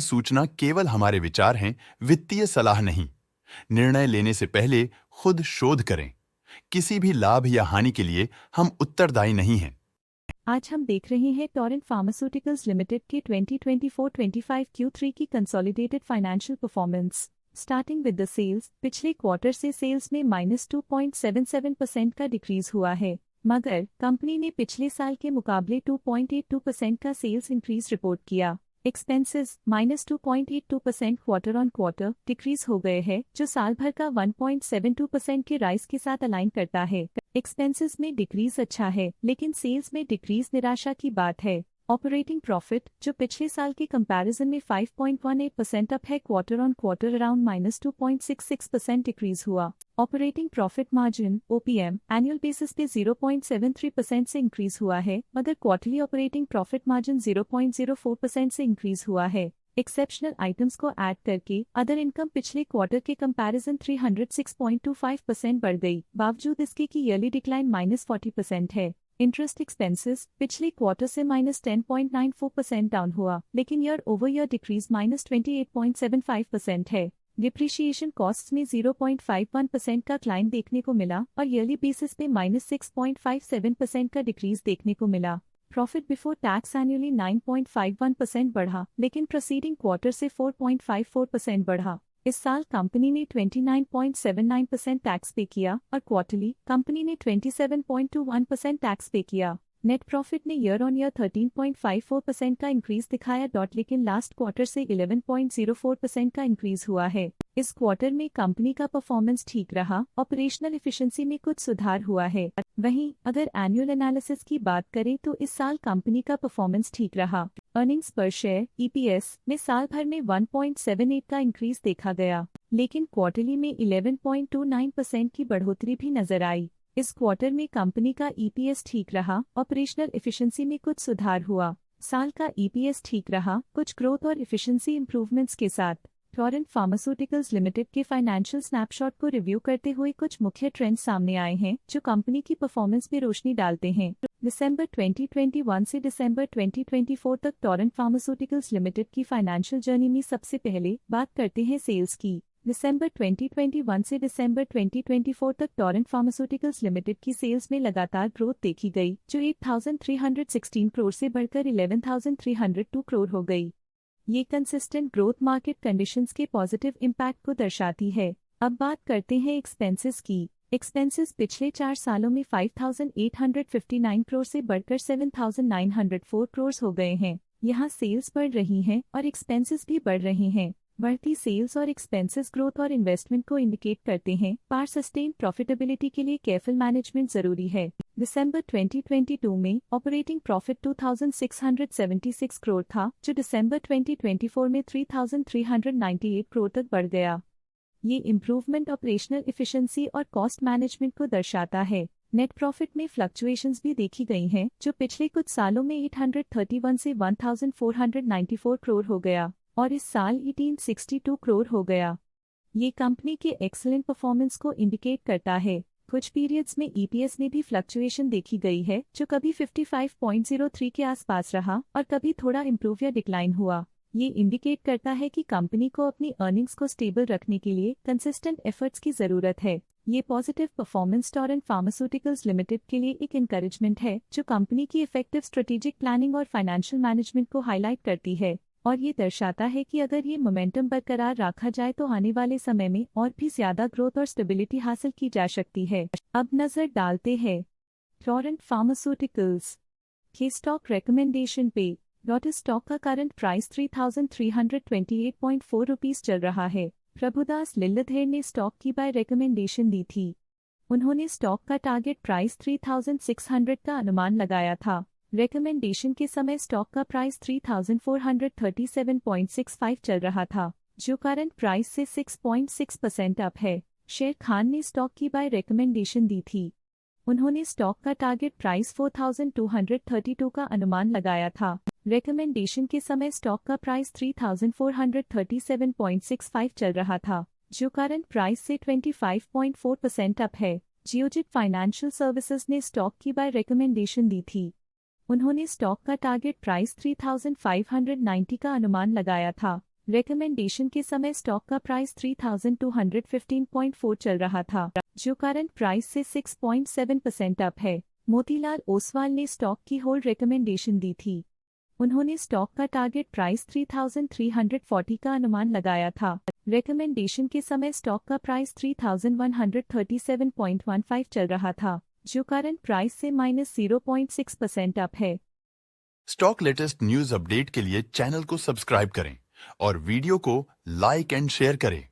सूचना केवल हमारे विचार हैं, वित्तीय सलाह नहीं। निर्णय लेने से पहले खुद शोध करें। किसी भी लाभ या हानि के लिए हम उत्तरदायी नहीं हैं। आज हम देख रहे हैं टोरेंट फार्मास्यूटिकल्स लिमिटेड के 2024-25 Q3 की consolidated financial performance. Starting with the sales, पिछले क्वार्टर से सेल्स में -2.77% का डिक्रीज हुआ है, मगर कंपनी ने पिछले साल के मुकाबले 2.82% का सेल्स इंक्रीज रिपोर्ट किया। Expenses -2.82% quarter on quarter decrease हो गए हैं, जो साल भर का 1.72% के राइज के साथ अलाइन करता है। एक्सपेंसेस में डिक्रीज अच्छा है, लेकिन सेल्स में डिक्रीज निराशा की बात है। ऑपरेटिंग प्रॉफिट, जो पिछले साल के कंपैरिजन में 5.18% अप है, quarter on quarter around -2.66% decrease हुआ। Operating profit margin (OPM) annual basis पे 0.73% से इंक्रीज हुआ है, मगर क्वार्टरली ऑपरेटिंग प्रॉफिट मार्जिन 0.04% से इंक्रीज हुआ है। एक्सेप्शनल आइटम्स को ऐड करके अदर इनकम पिछले क्वार्टर के कंपैरिजन 306.25% बढ़ गई, बावजूद इसके कि ईयरली डिक्लाइन -40% है। इंटरेस्ट एक्सपेंसेस पिछले क्वार्टर से -10.94% डाउन हुआ, लेकिन ईयर ओवर ईयर डिक्रीज -28.75% है। डिप्रिशिएशन कॉस्ट्स में 0.51% का क्लाइन देखने को मिला और ईयरली बेसिस पे -6.57% का डिक्रीज देखने को मिला। प्रॉफिट बिफोर टैक्स एनुअली 9.51% बढ़ा, लेकिन प्रीसीडिंग क्वार्टर से 4.54% बढ़ा। इस साल कंपनी ने 29.79% टैक्स पे किया और क्वार्टरली कंपनी ने 27.21% टैक्स पे किया। नेट प्रॉफिट ने ईयर ऑन ईयर 13.54% का इंक्रीज दिखाया, लेकिन लास्ट क्वार्टर से 11.04% का इंक्रीज हुआ है। इस क्वार्टर में कंपनी का परफॉर्मेंस ठीक रहा, ऑपरेशनल एफिशिएंसी में कुछ सुधार हुआ है। वहीं अगर एनुअल एनालिसिस की बात करें तो इस साल कंपनी का परफॉर्मेंस ठीक रहा। अर्निंग्स पर शेयर (EPS) में साल भर में 1.78 का इंक्रीज देखा गया, लेकिन क्वार्टरली में 11.29% की बढ़ोतरी भी नजर आई। इस क्वार्टर में कंपनी का EPS ठीक रहा, ऑपरेशनल एफिशिएंसी में कुछ सुधार हुआ। साल का EPS ठीक रहा, कुछ ग्रोथ और एफिशिएंसी इंप्रूवमेंट्स के साथ। टोरेंट फार्मास्यूटिकल्स लिमिटेड के फाइनेंशियल स्नैपशॉट को रिव्यू करते हुए कुछ मुख्य ट्रेंड्स सामने आए हैं, जो कंपनी की परफॉर्मेंस में रोशनी डालते हैं। दिसंबर 2021 से दिसंबर 2024 तक टोरेंट फार्मास्यूटिकल्स लिमिटेड की फाइनेंशियल जर्नी में सबसे पहले बात करते हैं सेल्स की। दिसंबर 2021 से दिसंबर 2024 तक टोरेंट फार्मास्यूटिकल्स लिमिटेड की सेल्स में लगातार ग्रोथ देखी गई, जो 8,316 करोड़ से बढ़कर 11,302 करोड़ हो गई। ये कंसिस्टेंट ग्रोथ मार्केट कंडीशंस के पॉजिटिव इम्पैक्ट को दर्शाती है। अब बात करते हैं एक्सपेंसेस की। एक्सपेंसेस पिछले 4 सालों में 5,859 करोड़ से बढ़कर 7,904 करोड़ हो गए हैं। यहाँ सेल्स बढ़ रही हैं और एक्सपेंसेस भी बढ़ रहे हैं। बढ़ती सेल्स और एक्सपेंसेस ग्रोथ और इन्वेस्टमेंट को इंडिकेट करते हैं, पर सस्टेन प्रॉफिटेबिलिटी के लिए केयरफुल मैनेजमेंट जरूरी है। दिसंबर 2022 में ऑपरेटिंग प्रॉफिट 2,676 करोड़ था, जो दिसंबर 2024 में 3,398 करोड़ तक बढ़ गया। ये इम्प्रूवमेंट ऑपरेशनल एफिशिएंसी और कॉस्ट मैनेजमेंट को दर्शाता है। नेट प्रॉफिट में फ्लक्चुएशंस भी देखी गई हैं, जो पिछले कुछ सालों में 831 से 1,494 करोड़ हो गया और इस साल 1862 करोड़ हो गया। ये कंपनी के एक्सीलेंट परफॉर्मेंस को इंडिकेट करता है। कुछ पीरियड्स में EPS में भी फ्लक्चुएशन देखी गई है, जो कभी 55.03 के आसपास रहा और कभी थोड़ा इम्प्रूव या डिक्लाइन हुआ। ये इंडिकेट करता है कि कंपनी को अपनी अर्निंग्स को स्टेबल रखने के लिए कंसिस्टेंट एफर्ट्स की जरूरत है। ये positive performance Torrent pharmaceuticals limited के लिए एक एनकरेजमेंट है, जो कंपनी की इफेक्टिव स्ट्रेटेजिक प्लानिंग और फाइनेंशियल मैनेजमेंट को हाईलाइट करती है और ये दर्शाता है कि अगर ये मोमेंटम बरकरार रखा जाए तो आने वाले समय में और भी ज्यादा ग्रोथ और स्टेबिलिटी हासिल की जा सकती है। अब नजर डालते हैं टोरेंट फार्मास्यूटिकल्स के स्टॉक रिकमेंडेशन पे। डॉट स्टॉक का करंट प्राइस 3,328.4 रुपीस चल रहा है। प्रभुदास लिल्लधेर ने स्टॉक की बाय रिकमेंडेशन दी थी। उन्होंने स्टॉक का टारगेट प्राइस 3,600 का अनुमान लगाया था। रिकमेंडेशन के समय स्टॉक का प्राइस 3,437.65 चल रहा था, जो करंट प्राइस से 6.6% अप है। शेर खान ने स्टॉक की बाय रिकमेंडेशन दी थी। उन्होंने स्टॉक का टारगेट प्राइस 4,232 का अनुमान लगाया था। रिकमेंडेशन के समय स्टॉक का प्राइस 3,437.65 चल रहा था, जो करंट प्राइस से 25.4% अप है। जियोजित फाइनेंशियल सर्विसेज ने स्टॉक की बाय रिकमेंडेशन दी थी। उन्होंने स्टॉक का टारगेट प्राइस 3,590 का अनुमान लगाया था। रिकमेंडेशन के समय स्टॉक का प्राइस 3215.4 चल रहा था, जो करंट प्राइस से 6.7% अप है। मोतीलाल ओसवाल ने स्टॉक की होल्ड रिकमेंडेशन दी थी। उन्होंने स्टॉक का टारगेट प्राइस 3340 का अनुमान लगाया था। रिकमेंडेशन के समय स्टॉक का प्राइस 3137.15 चल रहा था, जो करंट प्राइस से -0.6% अप है। स्टॉक लेटेस्ट न्यूज अपडेट के लिए चैनल को सब्सक्राइब करें और वीडियो को लाइक एंड शेयर करें।